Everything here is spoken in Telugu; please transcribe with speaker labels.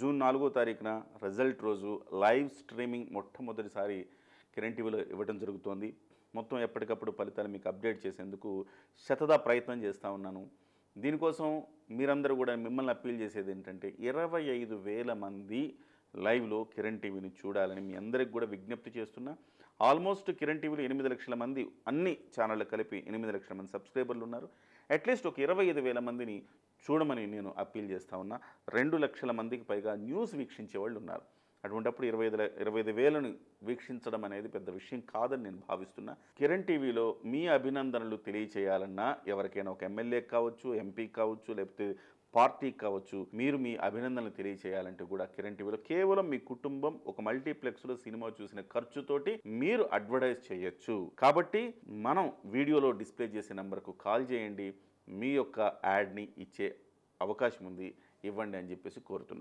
Speaker 1: జూన్ 4వ తారీఖున రిజల్ట్ రోజు లైవ్ స్ట్రీమింగ్ మొట్టమొదటిసారి కిరణ్ టీవీలో ఇవ్వడం జరుగుతోంది. మొత్తం ఎప్పటికప్పుడు ఫలితాలు మీకు అప్డేట్ చేసేందుకు శతదా ప్రయత్నం చేస్తూ ఉన్నాను. దీనికోసం మీరందరూ కూడా మిమ్మల్ని అప్పీల్ చేసేది ఏంటంటే 25,000 మంది లైవ్లో కిరణ్ టీవీని చూడాలని మీ అందరికి కూడా విజ్ఞప్తి చేస్తున్నా. ఆల్మోస్ట్ కిరణ్ టీవీలో 8 లక్షల మంది అన్ని ఛానళ్ళు కలిపి 8 లక్షల మంది సబ్స్క్రైబర్లు ఉన్నారు. అట్లీస్ట్ ఒక 25,000 మందిని చూడమని నేను అప్పీల్ చేస్తూ ఉన్నా. 2 లక్షల మందికి పైగా న్యూస్ వీక్షించే వాళ్ళు ఉన్నారు. అటువంటప్పుడు 25,000ని వీక్షించడం అనేది పెద్ద విషయం కాదని నేను భావిస్తున్నా. కిరణ్ టీవీలో మీ అభినందనలు తెలియచేయాలన్నా ఎవరికైనా ఒక ఎమ్మెల్యే కావచ్చు, ఎంపీ కావచ్చు, లేకపోతే పార్టీకి కావచ్చు, మీరు మీ అభినందనలు తెలియచేయాలంటే కూడా కిరణ్ టీవీలో కేవలం మీ కుటుంబం ఒక మల్టీప్లెక్స్లో సినిమా చూసిన ఖర్చుతోటి మీరు అడ్వర్టైజ్ చేయొచ్చు. కాబట్టి మనం వీడియోలో డిస్ప్లే చేసే నెంబర్కు కాల్ చేయండి. మీ యొక్క యాడ్ని ఇచ్చే అవకాశం ఉంది, ఇవ్వండి అని చెప్పేసి కోరుతున్నాను.